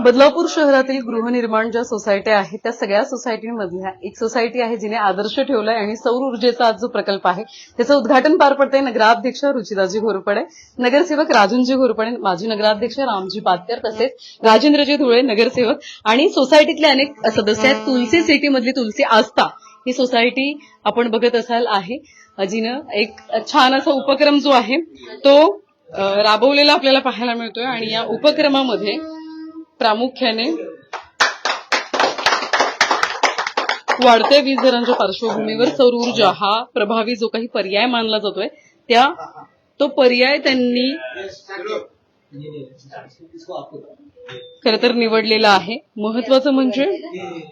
बदलापूर शहरातील गृहनिर्माण ज्या सोसायट्या आहेत त्या सगळ्या सोसायटीमधल्या एक सोसायटी आहे जिने आदर्श ठेवलाय आणि सौर ऊर्जेचा आज जो प्रकल्प आहे त्याचं उद्घाटन पार पडतंय. नगराध्यक्ष रुचिराजी घोरपडे, नगरसेवक राजनजी घोरपडे, माजी नगराध्यक्ष रामजी पातकर तसेच राजेंद्रजी धुळे नगरसेवक आणि सोसायटीतले अनेक सदस्य आहेत. तुलसी सिटी मधली तुलसी आस्था ही सोसायटी आपण बघत असाल आहे जिनं एक छान असा उपक्रम जो आहे तो राबवलेला आपल्याला पाहायला मिळतोय आणि या उपक्रमामध्ये प्रामुख्याने वाढत्या वीज दरांच्या पार्श्वभूमीवर सौर ऊर्जा हा प्रभावी जो काही पर्याय मानला जातोय तो पर्याय त्यांनी खरं तर निवडलेला आहे. महत्वाचं म्हणजे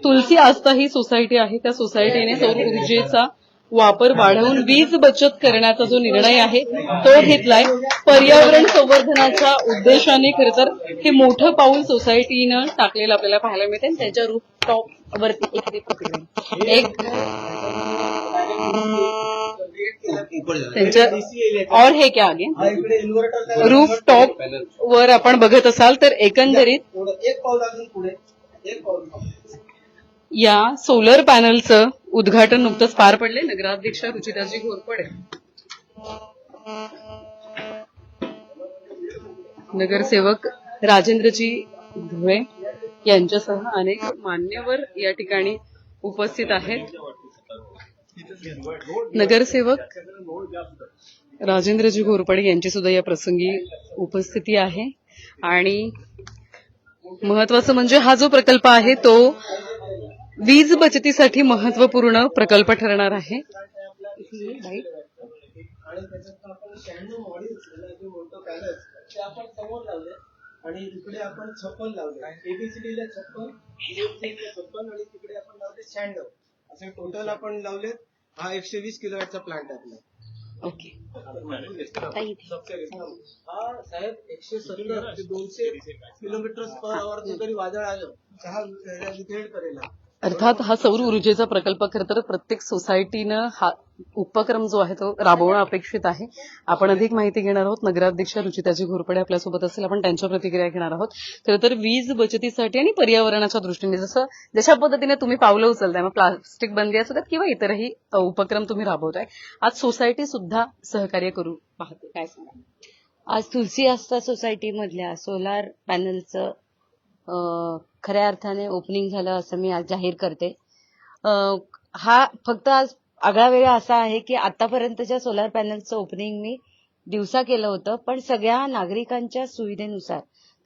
तुलसी आस्था ही सोसायटी आहे त्या सोसायटीने सौर ऊर्जेचा वापर वाढवून वीज बचत करण्याचा जो निर्णय आहे तो घेतलाय. पर्यावरण संवर्धनाच्या उद्देशाने खरं तर हे मोठं पाऊल सोसायटीनं टाकलेलं आपल्याला पाहायला मिळते. त्यांच्या रूफटॉप वरती और हे क्या आगे रूफटॉप वर आपण बघत असाल तर एकंदरीत या सोलर पॅनलचं उद्घाटन नुकतंच पार पडले. नगराध्यक्ष रुचिराजी घोरपडे, नगरसेवक राजेंद्रजी धुळे यांच्यासह अनेक मान्यवर या ठिकाणी उपस्थित आहेत. नगरसेवक राजेंद्रजी घोरपडे यांची सुद्धा या प्रसंगी उपस्थिती आहे आणि महत्वाचं म्हणजे हा जो प्रकल्प आहे तो वीज बचतीसाठी महत्वपूर्ण प्रकल्प ठरणार आहे. आणि इकडे आपण 56 लावले, एबीसीडीला 56 आणि तिकडे आपण लावले 96, असे टोटल आपण लावलेत. हा 120 किलोवॅटचा प्लांट आहे आपला. ओके हा साहेब 170 ते 200 किलोमीटर पर आवर जरी वादळ आलं तर हा विखेड करेल. अर्थात हा सौर ऊर्जेचा प्रकल्प खरं तर प्रत्येक सोसायटीनं हा उपक्रम जो आहे तो राबवणं अपेक्षित आहे. आपण अधिक माहिती घेणार आहोत. नगराध्यक्ष रुचिताजी घोरपडे आपल्यासोबत असतील, आपण त्यांच्या प्रतिक्रिया घेणार आहोत. खरं तर वीज बचतीसाठी आणि पर्यावरणाच्या दृष्टीने जशा पद्धतीने तुम्ही पावलं उचलताय, मग प्लास्टिक बंदी असू द्यात किंवा इतरही उपक्रम तुम्ही राबवताय, आज सोसायटी सुद्धा सहकार्य करू पाहते, काय सांगा? आज तुलसी आस्था सोसायटी मधल्या सोलार पॅनलचं खऱ्या अर्थाने ओपनिंग झालं असं मी आज जाहीर करते. हा फक्त आज आगळा वेगळा असा आहे की आतापर्यंतच्या सोलार पॅनलचं ओपनिंग मी दिवसा केलं होतं, पण सगळ्या नागरिकांच्या सुविधेनुसार,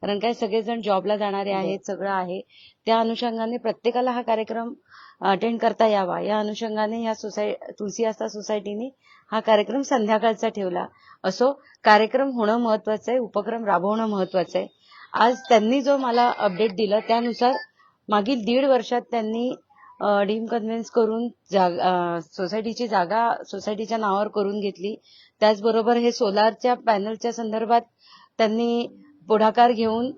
कारण काय सगळेजण जॉबला जाणारे आहेत, सगळं आहे, त्या अनुषंगाने प्रत्येकाला हा कार्यक्रम अटेंड करता यावा या अनुषंगाने ह्या तुलसी आस्था सोसायटीने हा कार्यक्रम संध्याकाळचा ठेवला. असो, कार्यक्रम होणं महत्वाचं आहे, उपक्रम राबवणं महत्वाचं आहे. आज त्यांनी जो मला अपडेट दिलं त्यानुसार मागील 1.5 वर्षात त्यांनी डीम कन्व्हेन्स करून सोसायटीची जागा सोसायटीच्या नावावर करून घेतली. त्याचबरोबर हे सोलारच्या पॅनलच्या संदर्भात त्यांनी पुढाकार घेऊन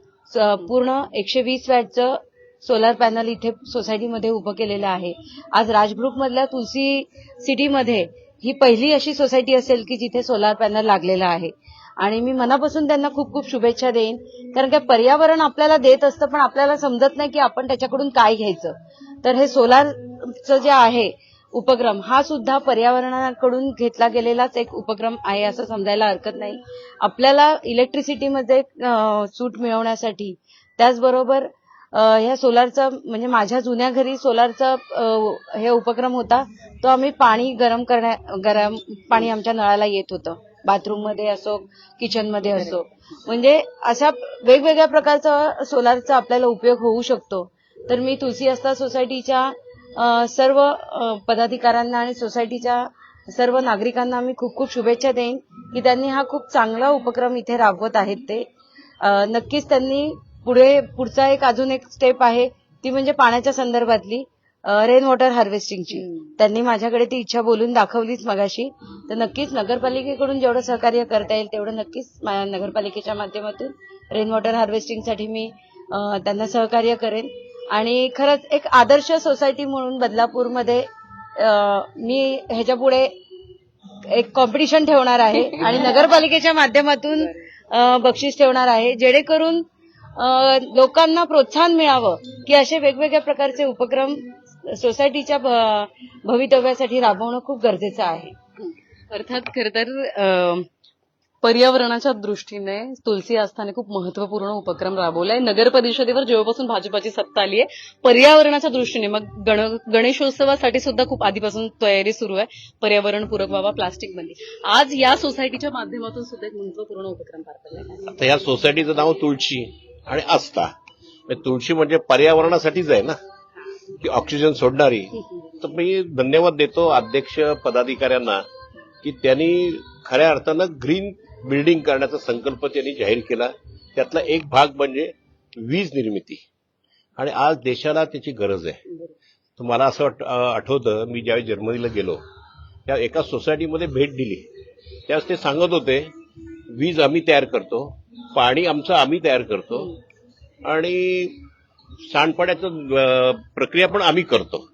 पूर्ण 120 वॅटचं सोलार पॅनल इथे सोसायटीमध्ये उभं केलेलं आहे. आज राजग्रुप मधल्या तुलसी सिटीमध्ये ही पहिली अशी सोसायटी असेल की जिथे सोलार पॅनल लागलेला आहे आणि मी मनापासून त्यांना खूप खूप शुभेच्छा देईन. कारण काय पर्यावरण आपल्याला देत असतं पण आपल्याला समजत नाही की आपण त्याच्याकडून काय घ्यायचं. तर हे सोलारचं जे आहे उपक्रम हा सुद्धा पर्यावरणाकडून घेतला गेलेलाच एक उपक्रम आहे असं समजायला हरकत नाही. आपल्याला इलेक्ट्रिसिटीमध्ये सूट मिळवण्यासाठी त्याचबरोबर ह्या सोलारचा म्हणजे माझ्या जुन्या घरी सोलारचा हे उपक्रम होता, तो आम्ही पाणी गरम पाणी आमच्या नळाला येत होतं, बाथरूम मध्ये असो किचन मध्ये असो. म्हणजे अशा वेगवेगळ्या प्रकारचा सोलारचा आपल्याला उपयोग होऊ शकतो. तर मी तुलसी आस्था सोसायटीच्या सर्व पदाधिकाऱ्यांना आणि सोसायटीच्या सर्व नागरिकांना मी खूप खूप शुभेच्छा देईन की त्यांनी हा खूप चांगला उपक्रम इथे राबवत आहेत. ते नक्कीच त्यांनी पुढचा एक अजून एक स्टेप आहे ती म्हणजे पाण्याच्या संदर्भातली रेन वॉटर हार्वेस्टिंगची. त्यांनी माझ्याकडे ती इच्छा बोलून दाखवलीच मगाशी. तर नक्कीच नगरपालिकेकडून जेवढं सहकार्य करता येईल तेवढं नक्कीच नगरपालिकेच्या माध्यमातून रेन वॉटर हार्वेस्टिंगसाठी मी त्यांना सहकार्य करेन. आणि खरंच एक आदर्श सोसायटी म्हणून बदलापूरमध्ये मी ह्याच्यापुढे एक कॉम्पिटिशन ठेवणार आहे आणि नगरपालिकेच्या माध्यमातून बक्षीस ठेवणार आहे, जेणेकरून लोकांना प्रोत्साहन मिळावं की असे वेगवेगळ्या प्रकारचे उपक्रम सोसायटीच्या भवितव्यासाठी राबवणं खूप गरजेचं आहे. अर्थात खर तर पर्यावरणाच्या दृष्टीने तुलसी आस्थाने खूप महत्वपूर्ण उपक्रम राबवलाय. नगर परिषदेवर जेव्हापासून भाजपाची सत्ता आली आहे, पर्यावरणाच्या दृष्टीने मग गणेशोत्सवासाठी सुद्धा खूप आधीपासून तयारी सुरू आहे. पर्यावरणपूरक व्हावा, प्लास्टिक बंदी. आज या सोसायटीच्या माध्यमातून सुद्धा एक महत्वपूर्ण उपक्रम पार पडला. आता या सोसायटीचं नाव तुळशी आणि आस्था. तुळशी म्हणजे पर्यावरणासाठीच आहे ना, की ऑक्सिजन सोडणारी. तर मी धन्यवाद देतो अध्यक्ष पदाधिकाऱ्यांना की त्यांनी खऱ्या अर्थानं ग्रीन बिल्डिंग करण्याचा संकल्प त्यांनी जाहीर केला. त्यातला एक भाग म्हणजे वीज निर्मिती, आणि आज देशाला त्याची गरज आहे. तर मला असं आठवतं, मी ज्यावेळी जर्मनीला गेलो त्या एका सोसायटीमध्ये भेट दिली, त्यावेळेस ते सांगत होते वीज आम्ही तयार करतो, पाणी आमचं आम्ही तयार करतो, आणि सांडपाण्याचं प्रक्रिया पण आम्ही करतो.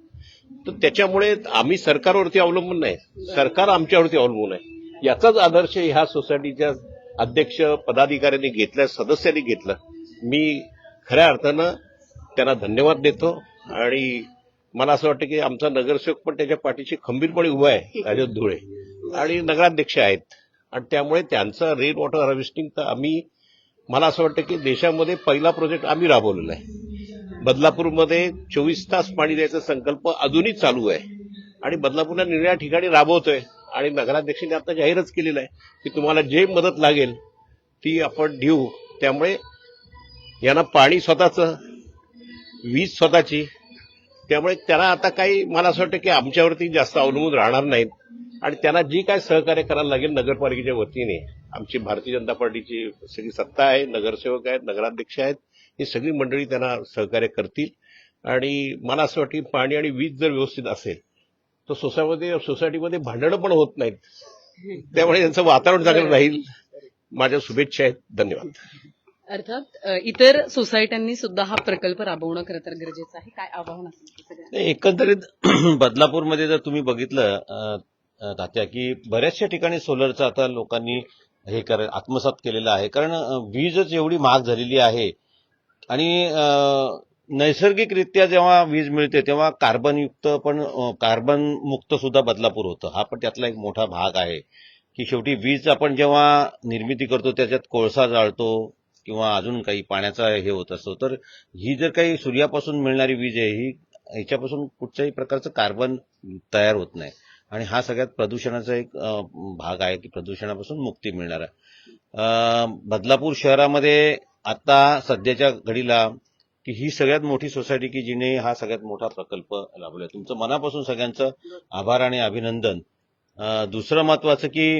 तर त्याच्यामुळे आम्ही सरकारवरती अवलंबून नाही, सरकार आमच्यावरती अवलंबून आहे. याचाच आदर्श ह्या सोसायटीच्या अध्यक्ष पदाधिकाऱ्यांनी घेतला, सदस्यांनी घेतला. मी खऱ्या अर्थानं त्यांना धन्यवाद देतो, आणि मला असं वाटतं की आमचा नगरसेवक पण त्याच्या पाठीशी खंबीरपणे उभा आहे, राजू धुळे, आणि नगराध्यक्ष आहेत. आणि त्यामुळे त्यांचा रेन वॉटर हार्वेस्टिंग तर मला असं वाटतं की देशामध्ये पहिला प्रोजेक्ट आम्ही राबवलेला आहे. बदलापूरमध्ये 24 तास पाणी द्यायचा संकल्प अजूनही चालू आहे, आणि बदलापूरला निरनिराळ्या ठिकाणी राबवतोय. आणि नगराध्यक्षांनी आता जाहीरच केलेलं आहे की तुम्हाला जे मदत लागेल ती आपण देऊ. त्यामुळे यांना पाणी स्वतःचं, वीज स्वतःची, त्यामुळे त्यांना आता काही मला असं वाटतं की आमच्यावरती जास्त अवलंबून राहणार नाहीत. आणि त्यांना जी काय सहकार्य करायला लागेल नगरपालिकेच्या वतीने, आमची भारतीय जनता पार्टीची सगळी सत्ता आहे, नगरसेवक आहेत, नगराध्यक्ष आहेत, ही सगळी मंडळी त्यांना सहकार्य करतील. आणि मला असं वाटतं की पाणी आणि वीज जर व्यवस्थित असेल तर सोसायटीमध्ये भांडणं पण होत नाहीत. त्यामुळे यांचं वातावरण चांगलं राहील. माझ्या शुभेच्छा आहेत. धन्यवाद. अर्थात इतर सोसायट्यांनी सुद्धा हा प्रकल्प राबवणं खरं तर गरजेचं आहे. काय आवाहन असेल? एकंदरीत बदलापूरमध्ये जर तुम्ही बघितलं तात्या, की बऱ्याचशा ठिकाणी सोलरचं आता लोकांनी आत्मसात केलेलं आहे. कारण वीजच एवढी महाग झालेली आहे, आणि नैसर्गिकरित्या जेव्हा वीज मिळते तेव्हा कार्बन मुक्त सुद्धा बदलापूर होतं. हा पण त्यातला एक मोठा भाग आहे की शेवटी वीज आपण जेव्हा निर्मिती करतो त्याच्यात कोळसा जाळतो किंवा अजून काही पाण्याचा हे होत असतो, तर ही जर काही सूर्यापासून मिळणारी वीज आहे ही ह्याच्यापासून कुठच्याही प्रकारचं कार्बन तयार होत नाही, आणि हा सगळ्यात प्रदूषणाचा एक भाग आहे की प्रदूषणापासून मुक्ती मिळणार आहे. बदलापूर शहरामध्ये आता सध्याच्या घडीला की ही सगळ्यात मोठी सोसायटी की जिने हा सगळ्यात मोठा प्रकल्प राबवलाय. तुमचं मनापासून सगळ्यांचं आभार आणि अभिनंदन. दुसरं महत्वाचं की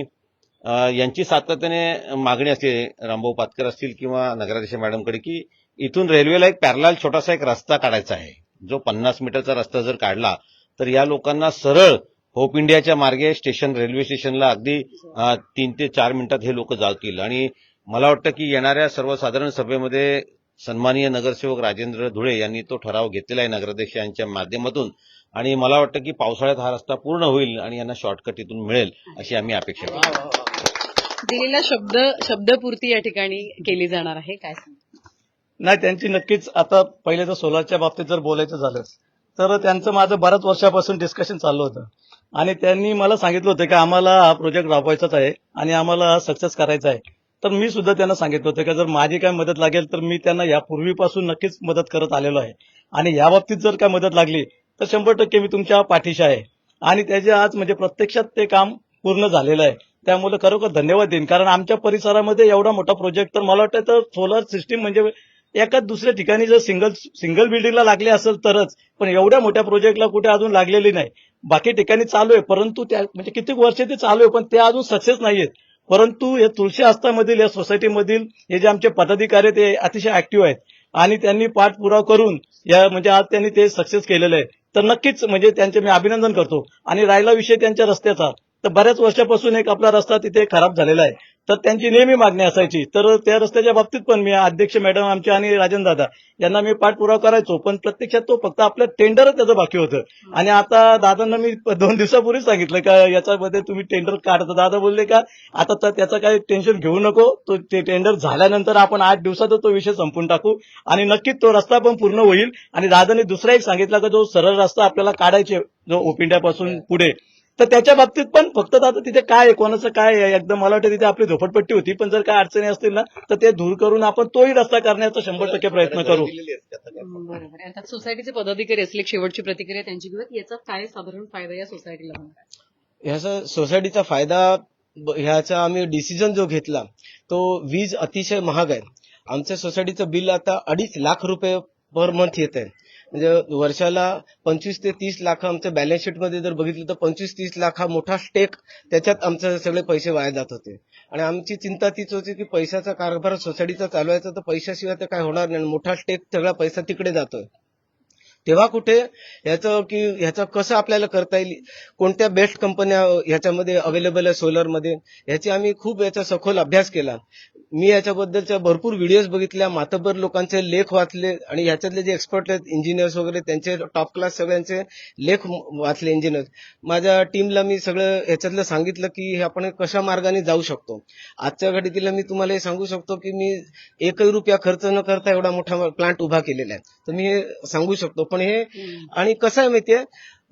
यांची सातत्याने मागणी असते, रामभाऊ पातकर असतील किंवा नगराध्यक्ष मॅडमकडे, की इथून रेल्वेला एक पॅरलल छोटासा एक रस्ता काढायचा आहे. जो 50 मीटरचा रस्ता जर काढला तर या लोकांना सरळ होप इंडियाच्या मार्गे रेल्वे स्टेशनला अगदी 3 ते 4 मिनिटात हे लोक जातील. आणि मला वाटतं की येणाऱ्या सर्वसाधारण सभेमध्ये सन्माननीय नगरसेवक राजेंद्र धुळे यांनी तो ठराव घेतलेला आहे नगराध्यक्ष यांच्या माध्यमातून, आणि मला वाटतं की पावसाळ्यात हा रस्ता पूर्ण होईल आणि यांना शॉर्टकट इथून मिळेल अशी आम्ही अपेक्षा करतो. दिलेला शब्दपूर्ती या ठिकाणी केली जाणार आहे. काय सांगता? नाही, त्यांची नक्कीच. आता पहिले तर सोलारच्या बाबतीत जर बोलायचं झालं तर त्यांचं माझं बऱ्याच वर्षापासून डिस्कशन चाललं होतं, आणि त्यांनी मला सांगितलं होतं की आम्हाला हा प्रोजेक्ट राबवायचाच आहे आणि आम्हाला सक्सेस करायचा आहे. तर मी सुद्धा त्यांना सांगितलं होतं की जर माझी काय मदत लागेल तर मी त्यांना यापूर्वीपासून नक्कीच मदत करत आलेलो आहे, आणि या बाबतीत जर काय मदत लागली तर 100% मी तुमच्या पाठीशी आहे. आणि त्याचे आज म्हणजे प्रत्यक्षात ते काम पूर्ण झालेलं आहे. त्यामुळे खरोखर धन्यवाद देईन, कारण आमच्या परिसरामध्ये एवढा मोठा प्रोजेक्ट तर मला वाटतं तर सोलर सिस्टीम म्हणजे एकाच दुसऱ्या ठिकाणी जर सिंगल बिल्डिंगला लागले असेल तरच, पण एवढ्या मोठ्या प्रोजेक्टला कुठे अजून लागलेली नाही. बाकी ठिकाणी चालू आहे, परंतु त्या म्हणजे कित्येक वर्ष ते चालू आहे पण ते अजून सक्सेस नाहीयेत. परंतु हे तुळशी आस्थामधील या सोसायटीमधील हे जे आमचे पदाधिकारी ते अतिशय ऍक्टिव्ह आहेत, आणि त्यांनी पाठपुरावा करून या म्हणजे आज त्यांनी ते सक्सेस केलेलं आहे. तर नक्कीच म्हणजे त्यांचे मी अभिनंदन करतो. आणि राहिला विषय त्यांच्या रस्त्याचा, तर बऱ्याच वर्षापासून एक आपला रस्ता तिथे खराब झालेला आहे. तर त्यांची नेहमी मागणी असायची. तर त्या रस्त्याच्या बाबतीत पण मी अध्यक्ष मॅडम आमचे आणि राजन दादा यांना मी पाठपुरावा करायचो, पण प्रत्यक्षात तो फक्त आपलं टेंडरच त्याचं बाकी होतं. आणि आता दादांना मी 2 दिवसापूर्वी सांगितलं का याच्यामध्ये तुम्ही टेंडर काढता. दादा बोलले का आता तर त्याचं काही टेन्शन घेऊ नको, तो ते टेंडर झाल्यानंतर आपण 8 दिवसातच तो विषय संपून टाकू आणि नक्कीच तो रस्ता पण पूर्ण होईल. आणि दादाने दुसरा एक सांगितला का जो सरळ रस्ता आपल्याला काढायचे जो ओपिंड्यापासून पुढे, तर त्याच्या बाबतीत पण फक्त दादा तिथे काय आहे, कोणाचं काय आहे, एकदम मला वाटतं तिथे आपली झोपडपट्टी होती, पण जर काय अडचणी असतील ना तर ते दूर करून आपण तोही रस्ता करण्याचा 100% प्रयत्न करू. बरोबर आहे. आता सोसायटीचे पदाधिकारी असले एक शेवटची प्रतिक्रिया त्यांची घेऊयात. याचा काय साधारण फायदा या सोसायटीला होणार आहे? ह्याचा सोसायटीचा फायदा ह्याचा आम्ही डिसिजन जो घेतला तो वीज अतिशय महाग आहे. आमच्या सोसायटीचं बिल आता 2.5 लाख रुपये पर मंथ येत आहे. म्हणजे वर्षाला 25 ते 30 लाख आमच्या बॅलन्स शीट मध्ये जर बघितलं तर 25-30 लाख हा मोठा स्टेक त्याच्यात आमचे सगळे पैसे वाया जात होते. आणि आमची चिंता तीच होती की पैशाचा कारभार सोसायटीचा चालवायचा तर पैशाशिवाय तर काय होणार नाही. मोठा स्टेक सगळा पैसा तिकडे जातोय. तेव्हा कुठे ह्याचं कसं आपल्याला करता येईल, कोणत्या बेस्ट कंपन्या ह्याच्यामध्ये अवेलेबल आहे सोलरमध्ये, ह्याची आम्ही खूप याचा सखोल अभ्यास केला. मी याच्याबद्दलच्या भरपूर व्हिडिओज बघितल्या, मातब्बर लोकांचे लेख वाचले आणि ह्याच्यातले जे एक्सपर्ट आहेत इंजिनियर्स वगैरे त्यांचे टॉप क्लास सगळ्यांचे लेख वाचले इंजिनियर्स. माझ्या टीमला मी सगळं ह्याच्यातलं सांगितलं की हे आपण कशा मार्गाने जाऊ शकतो. आजच्या घडीला मी तुम्हाला हे सांगू शकतो की मी 1 रुपया खर्च न करता एवढा मोठा प्लांट उभा केलेला आहे. तर मी हे सांगू शकतो. पण हे आणि कसं आहे माहितीये,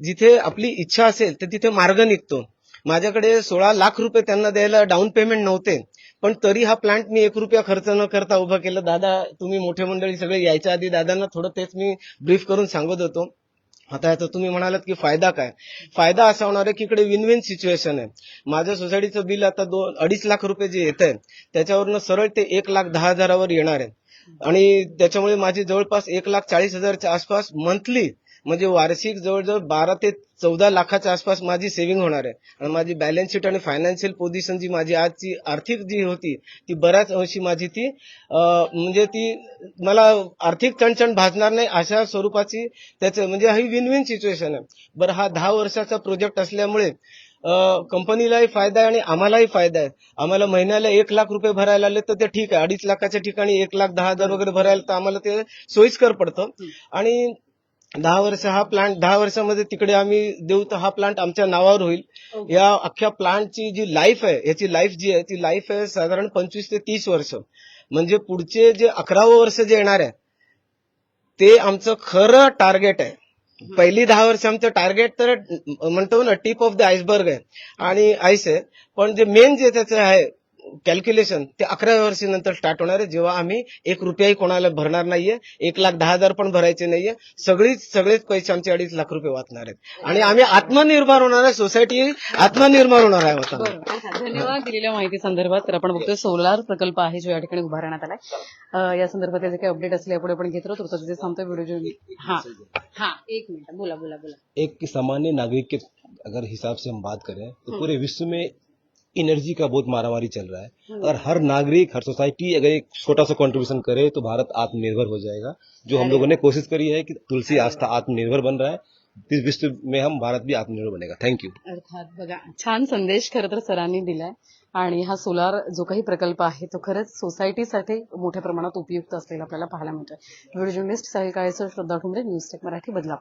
जिथे आपली इच्छा असेल तर तिथे मार्ग निघतो. माझ्याकडे 16 लाख रुपये त्यांना द्यायला डाऊन पेमेंट नव्हते, पण तरी हा प्लांट मी 1 रुपया खर्च न करता उभा केला. दादा तुम्ही मोठे मंडळी सगळे यायच्या आधी दादांना थोडं तेच मी ब्रीफ करून सांगत होतो. आता याचा तुम्ही म्हणालात की फायदा काय, फायदा असा होणार आहे की इकडे विन विन सिच्युएशन आहे. माझ्या सोसायटीचं बिल आता 2.5 लाख रुपये जे येत आहे त्याच्यावरनं सरळ ते 1,10,000 येणार आहे. आणि त्याच्यामुळे माझी जवळपास 1,40,000च्या आसपास मंथली म्हणजे वार्षिक जवळजवळ 12 ते 14 लाखाच्या आसपास माझी सेव्हिंग होणार आहे. आणि माझी बॅलन्स शीट आणि फायनान्शियल पोझिशन जी माझी आजची आर्थिक जी होती ती बऱ्याच अंशी माझी ती म्हणजे ती मला आर्थिक चणचण भासणार नाही अशा स्वरूपाची त्याचं म्हणजे ही विन विन सिच्युएशन आहे. बरं, हा 10 वर्षाचा प्रोजेक्ट असल्यामुळे कंपनीलाही फायदा आहे आणि आम्हालाही फायदा आहे. आम्हाला महिन्याला 1 लाख रुपये भरायला आले तर ते ठीक आहे. 2.5 लाखाच्या ठिकाणी 1,10,000 वगैरे भरायला तर आम्हाला ते सोयीस्कर पडतं. आणि 10 वर्ष हा प्लांट 10 वर्षामध्ये तिकडे आम्ही देऊ तर हा प्लांट आमच्या नावावर होईल. या अख्ख्या प्लांटची जी लाईफ आहे, याची लाईफ जी आहे ती लाईफ आहे साधारण 25 ते 30 वर्ष. म्हणजे पुढचे जे 11वं वर्ष जे येणार आहे ते आमचं खरं टार्गेट आहे. पहिली 10 वर्ष आमचं टार्गेट तर म्हणतो ना टिप ऑफ द आईसबर्ग आहे आणि आईस आहे. पण जे मेन जे त्याचं आहे कॅल्क्युलेशन ते 11व्या वर्षीनंतर स्टार्ट होणार आहे, जेव्हा आम्ही 1 रुपयाही कोणाला भरणार नाहीये, 1,10,000 पण भरायचे नाहीये. सगळेच पैसे आमचे 2.5 लाख रुपये वाचणार आहेत आणि आम्ही आत्मनिर्भर होणार आहे. सोसायटी आत्मनिर्भर होणार आहे. होता बरं, धन्यवाद दिलेल्या माहिती संदर्भात. तर आपण बघतोय सोलार प्रकल्प आहे जो या ठिकाणी उभारण्यात आलाय. या संदर्भात जे काही अपडेट असले पुढे आपण घेत राहतो. तिथे थांबतोय व्हिडिओ. हा 1 मिनिट बोला. एक सामान्य नागरिक के अगर हिसाब से हम बात करें तो पूरे विश्व में एनर्जी का बहुत मारामारी चल रहा है और हर नागरिक हर सोसाइटी अगर एक छोटा सा कंट्रीब्यूशन करे तो भारत आत्मनिर्भर हो जाएगा. जो हम लोगों ने कोशिश करी है कि तुलसी आस्था आत्मनिर्भर बन रहा है, इस विश्व में हम भारत भी आत्मनिर्भर बनेगा. थँक्यू. अर्थात बघा, छान संदेश खरं तर सरांनी दिलाय. आणि हा सोलार जो काही प्रकल्प आहे तो खरंच सोसायटीसाठी मोठ्या प्रमाणात उपयुक्त असलेला आपल्याला पाहायला मिळतोय. व्हिडिओ जर्नलिस्ट साहिल काळेसर, श्रद्धा ठुंबरे, न्यूज टेक मराठी, बदलापूर.